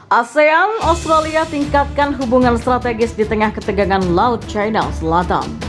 ASEAN Australia tingkatkan hubungan strategis di tengah ketegangan Laut China Selatan.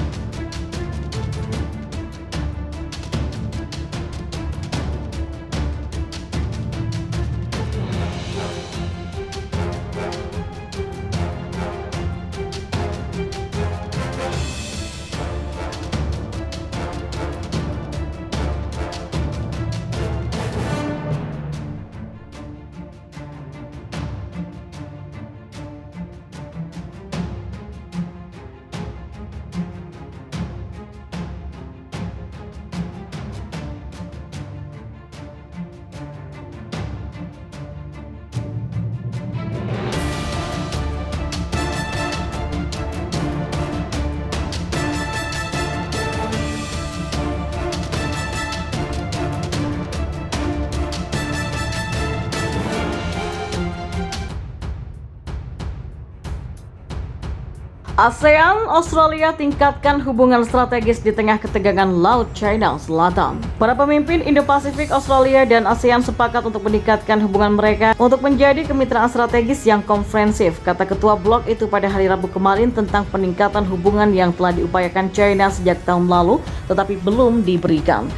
ASEAN Australia tingkatkan hubungan strategis di tengah ketegangan Laut China Selatan. Para pemimpin Indo-Pasifik Australia dan ASEAN sepakat untuk meningkatkan hubungan mereka untuk menjadi kemitraan strategis yang komprehensif, kata ketua blok itu pada hari Rabu kemarin tentang peningkatan hubungan yang telah diupayakan China sejak tahun lalu tetapi belum diberikan.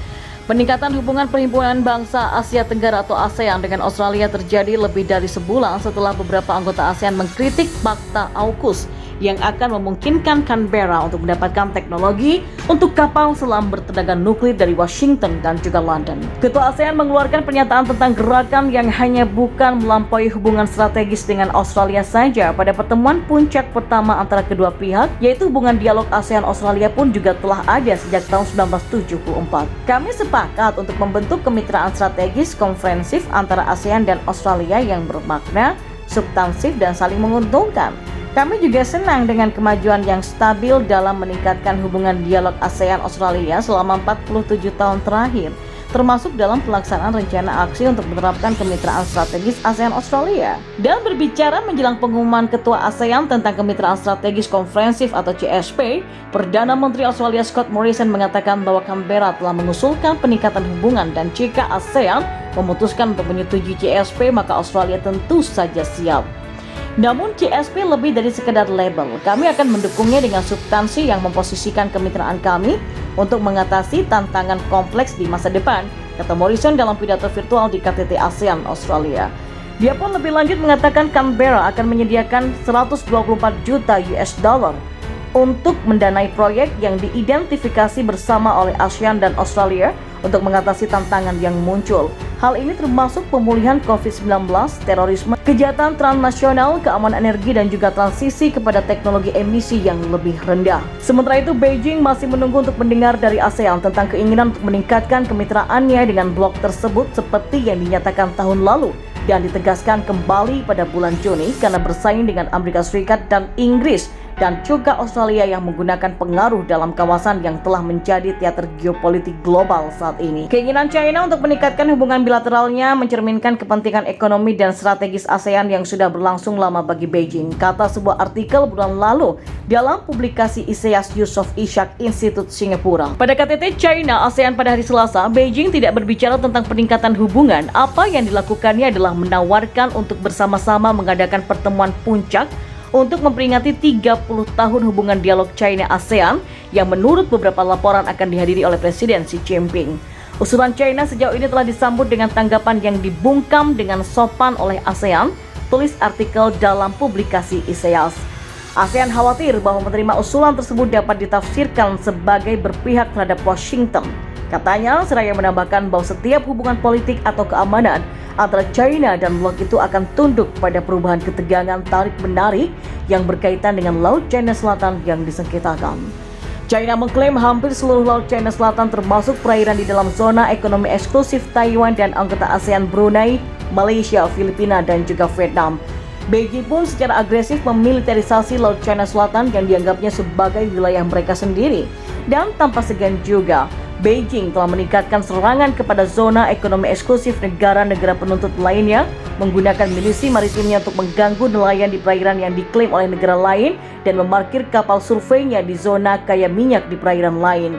Peningkatan hubungan Perhimpunan Bangsa Asia Tenggara atau ASEAN dengan Australia terjadi lebih dari sebulan setelah beberapa anggota ASEAN mengkritik Fakta AUKUS yang akan memungkinkan Canberra untuk mendapatkan teknologi untuk kapal selam bertenaga nuklir dari Washington dan juga London. Ketua ASEAN mengeluarkan pernyataan tentang gerakan yang hanya bukan melampaui hubungan strategis dengan Australia saja. Pada pertemuan puncak pertama antara kedua pihak, yaitu hubungan dialog ASEAN-Australia pun juga telah ada sejak tahun 1974. Kami sepakat untuk membentuk kemitraan strategis komprehensif antara ASEAN dan Australia yang bermakna, substansif dan saling menguntungkan. Kami juga senang dengan kemajuan yang stabil dalam meningkatkan hubungan dialog ASEAN-Australia selama 47 tahun terakhir, termasuk dalam pelaksanaan rencana aksi untuk menerapkan kemitraan strategis ASEAN-Australia. Dan berbicara menjelang pengumuman Ketua ASEAN tentang kemitraan strategis komprehensif atau CSP, Perdana Menteri Australia Scott Morrison mengatakan bahwa Canberra telah mengusulkan peningkatan hubungan dan jika ASEAN memutuskan untuk menyetujui CSP, maka Australia tentu saja siap. Namun CSP lebih dari sekedar label. Kami akan mendukungnya dengan substansi yang memposisikan kemitraan kami untuk mengatasi tantangan kompleks di masa depan, kata Morrison dalam pidato virtual di KTT ASEAN Australia. Dia pun lebih lanjut mengatakan Canberra akan menyediakan 124 juta US dollar untuk mendanai proyek yang diidentifikasi bersama oleh ASEAN dan Australia untuk mengatasi tantangan yang muncul. Hal ini termasuk pemulihan COVID-19, terorisme, kejahatan transnasional, keamanan energi, dan juga transisi kepada teknologi emisi yang lebih rendah. Sementara itu, Beijing masih menunggu untuk mendengar dari ASEAN tentang keinginan untuk meningkatkan kemitraannya dengan blok tersebut seperti yang dinyatakan tahun lalu dan ditegaskan kembali pada bulan Juni karena bersaing dengan Amerika Serikat dan Inggris dan juga Australia yang menggunakan pengaruh dalam kawasan yang telah menjadi teater geopolitik global saat ini. Keinginan China untuk meningkatkan hubungan bilateralnya mencerminkan kepentingan ekonomi dan strategis ASEAN yang sudah berlangsung lama bagi Beijing, kata sebuah artikel bulan lalu dalam publikasi Isaias Yusof Ishak Institute Singapura. Pada KTT China ASEAN pada hari Selasa, Beijing tidak berbicara tentang peningkatan hubungan. Apa yang dilakukannya adalah menawarkan untuk bersama-sama mengadakan pertemuan puncak untuk memperingati 30 tahun hubungan dialog China-ASEAN yang menurut beberapa laporan akan dihadiri oleh Presiden Xi Jinping. Usulan China sejauh ini telah disambut dengan tanggapan yang dibungkam dengan sopan oleh ASEAN, tulis artikel dalam publikasi Isaias. ASEAN khawatir bahwa menerima usulan tersebut dapat ditafsirkan sebagai berpihak terhadap Washington. Katanya, seraya menambahkan bahwa setiap hubungan politik atau keamanan antara China dan blok itu akan tunduk pada perubahan ketegangan tarik-menarik yang berkaitan dengan Laut China Selatan yang disengketakan. China mengklaim hampir seluruh Laut China Selatan termasuk perairan di dalam zona ekonomi eksklusif Taiwan dan anggota ASEAN Brunei, Malaysia, Filipina, dan juga Vietnam. Beijing pun secara agresif memiliterisasi Laut China Selatan yang dianggapnya sebagai wilayah mereka sendiri. Dan tanpa segan juga, Beijing telah meningkatkan serangan kepada zona ekonomi eksklusif negara-negara penuntut lainnya menggunakan milisi maritimnya untuk mengganggu nelayan di perairan yang diklaim oleh negara lain dan memarkir kapal surveinya di zona kaya minyak di perairan lain.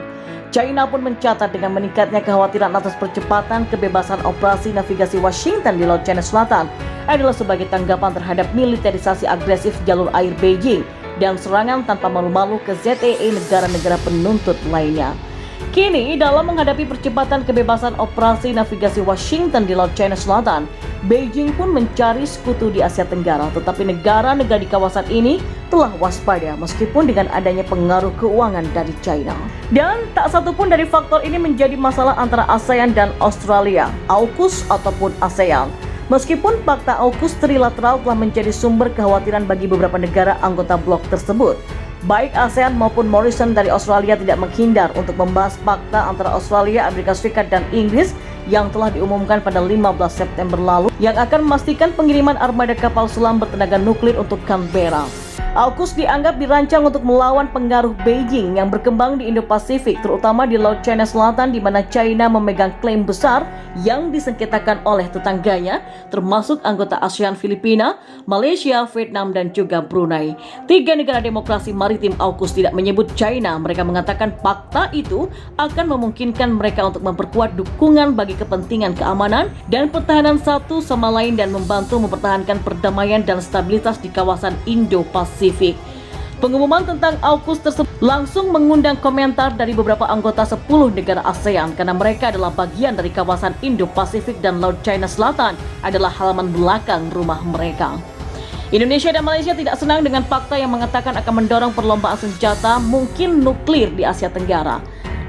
China pun mencatat dengan meningkatnya kekhawatiran atas percepatan kebebasan operasi navigasi Washington di Laut China Selatan adalah sebagai tanggapan terhadap militerisasi agresif jalur air Beijing dan serangan tanpa malu-malu ke ZEE negara-negara penuntut lainnya. Kini, dalam menghadapi percepatan kebebasan operasi navigasi Washington di Laut China Selatan, Beijing pun mencari sekutu di Asia Tenggara, tetapi negara-negara di kawasan ini telah waspada meskipun dengan adanya pengaruh keuangan dari China. Dan tak satu pun dari faktor ini menjadi masalah antara ASEAN dan Australia, AUKUS ataupun ASEAN. Meskipun Fakta AUKUS trilateral telah menjadi sumber kekhawatiran bagi beberapa negara anggota blok tersebut, baik ASEAN maupun Morrison dari Australia tidak menghindar untuk membahas fakta antara Australia, Amerika Serikat, dan Inggris yang telah diumumkan pada 15 September lalu yang akan memastikan pengiriman armada kapal selam bertenaga nuklir untuk Canberra. AUKUS dianggap dirancang untuk melawan pengaruh Beijing yang berkembang di Indo-Pasifik, terutama di Laut China Selatan di mana China memegang klaim besar yang disengketakan oleh tetangganya, termasuk anggota ASEAN Filipina, Malaysia, Vietnam, dan juga Brunei. 3 negara demokrasi maritim AUKUS tidak menyebut China. Mereka mengatakan fakta itu akan memungkinkan mereka untuk memperkuat dukungan bagi kepentingan keamanan dan pertahanan satu sama lain dan membantu mempertahankan perdamaian dan stabilitas di kawasan Indo-Pasifik. Pengumuman tentang AUKUS tersebut langsung mengundang komentar dari beberapa anggota 10 negara ASEAN karena mereka adalah bagian dari kawasan Indo-Pasifik dan Laut China Selatan adalah halaman belakang rumah mereka. Indonesia dan Malaysia tidak senang dengan fakta yang mengatakan akan mendorong perlombaan senjata mungkin nuklir di Asia Tenggara.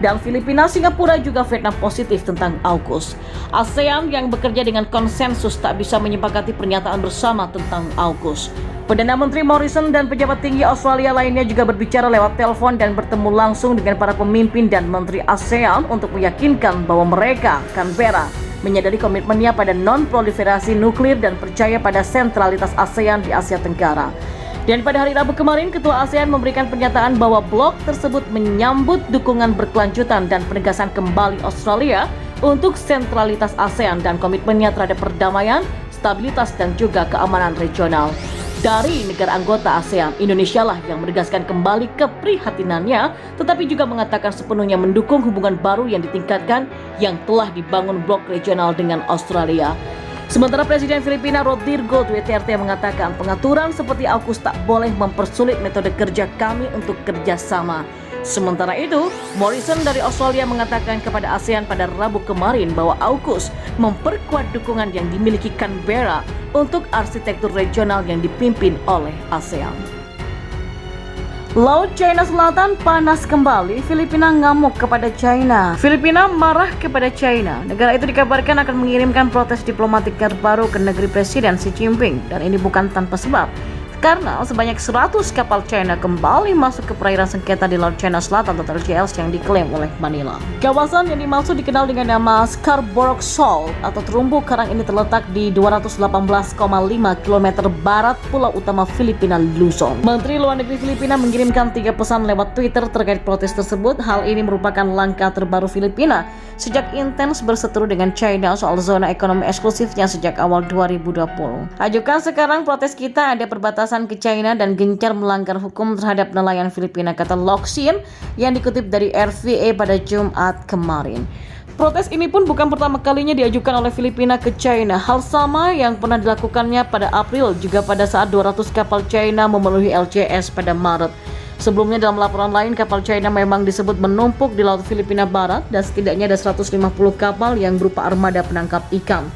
Dan Filipina, Singapura, juga Vietnam positif tentang AUKUS. ASEAN yang bekerja dengan konsensus tak bisa menyepakati pernyataan bersama tentang AUKUS. Perdana Menteri Morrison dan pejabat tinggi Australia lainnya juga berbicara lewat telepon dan bertemu langsung dengan para pemimpin dan menteri ASEAN untuk meyakinkan bahwa mereka, Canberra, menyadari komitmennya pada non-proliferasi nuklir dan percaya pada sentralitas ASEAN di Asia Tenggara. Dan pada hari Rabu kemarin, Ketua ASEAN memberikan pernyataan bahwa blok tersebut menyambut dukungan berkelanjutan dan penegasan kembali Australia untuk sentralitas ASEAN dan komitmennya terhadap perdamaian, stabilitas, dan juga keamanan regional. Dari negara anggota ASEAN, Indonesia lah yang menegaskan kembali keprihatinannya, tetapi juga mengatakan sepenuhnya mendukung hubungan baru yang ditingkatkan yang telah dibangun blok regional dengan Australia. Sementara Presiden Filipina Rodrigo Duterte mengatakan pengaturan seperti AUKUS tak boleh mempersulit metode kerja kami untuk kerjasama. Sementara itu, Morrison dari Australia mengatakan kepada ASEAN pada Rabu kemarin bahwa AUKUS memperkuat dukungan yang dimiliki Canberra untuk arsitektur regional yang dipimpin oleh ASEAN. Laut China Selatan panas kembali, Filipina ngamuk kepada China. Filipina marah kepada China. Negara itu dikabarkan akan mengirimkan protes diplomatik terbaru ke negeri Presiden Xi Jinping. Dan ini bukan tanpa sebab. Karena sebanyak 100 kapal China kembali masuk ke perairan sengketa di Laut China Selatan atau LCS yang diklaim oleh Manila. Kawasan yang dimaksud dikenal dengan nama Scarborough Shoal atau terumbu karang ini terletak di 218,5 km barat pulau utama Filipina, Luzon. Menteri Luar Negeri Filipina mengirimkan 3 pesan lewat Twitter terkait protes tersebut. Hal ini merupakan langkah terbaru Filipina sejak intens berseteru dengan China soal zona ekonomi eksklusifnya sejak awal 2020. Ajukan sekarang protes kita ada perbatasan ke China dan gencar melanggar hukum terhadap nelayan Filipina, kata Locsin yang dikutip dari RVA pada Jumat kemarin. Protes ini pun bukan pertama kalinya diajukan oleh Filipina ke China. Hal sama yang pernah dilakukannya pada April juga pada saat 200 kapal China memenuhi LCS pada Maret. Sebelumnya dalam laporan lain, kapal China memang disebut menumpuk di Laut Filipina Barat dan setidaknya ada 150 kapal yang berupa armada penangkap ikan.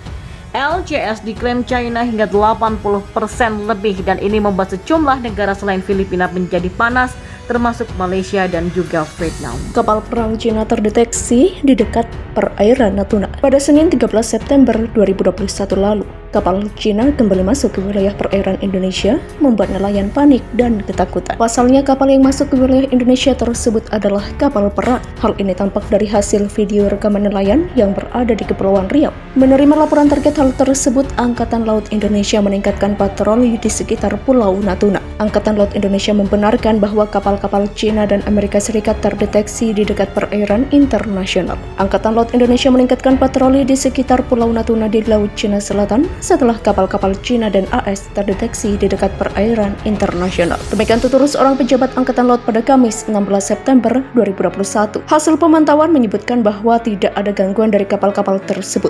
LCS diklaim China hingga 80% lebih dan ini membuat sejumlah negara selain Filipina menjadi panas, termasuk Malaysia dan juga Vietnam. Kapal perang China terdeteksi di dekat perairan Natuna pada Senin 13 September 2021 lalu. Kapal Cina kembali masuk ke wilayah perairan Indonesia, membuat nelayan panik dan ketakutan. Pasalnya kapal yang masuk ke wilayah Indonesia tersebut adalah kapal perang. Hal ini tampak dari hasil video rekaman nelayan yang berada di Kepulauan Riau. Menerima laporan terkait hal tersebut, Angkatan Laut Indonesia meningkatkan patroli di sekitar Pulau Natuna. Angkatan Laut Indonesia membenarkan bahwa kapal-kapal Cina dan Amerika Serikat terdeteksi di dekat perairan internasional. Angkatan Laut Indonesia meningkatkan patroli di sekitar Pulau Natuna di Laut Cina Selatan setelah kapal-kapal Cina dan AS terdeteksi di dekat perairan internasional. Demikian tutur seorang pejabat Angkatan Laut pada Kamis 16 September 2021. Hasil pemantauan menyebutkan bahwa tidak ada gangguan dari kapal-kapal tersebut.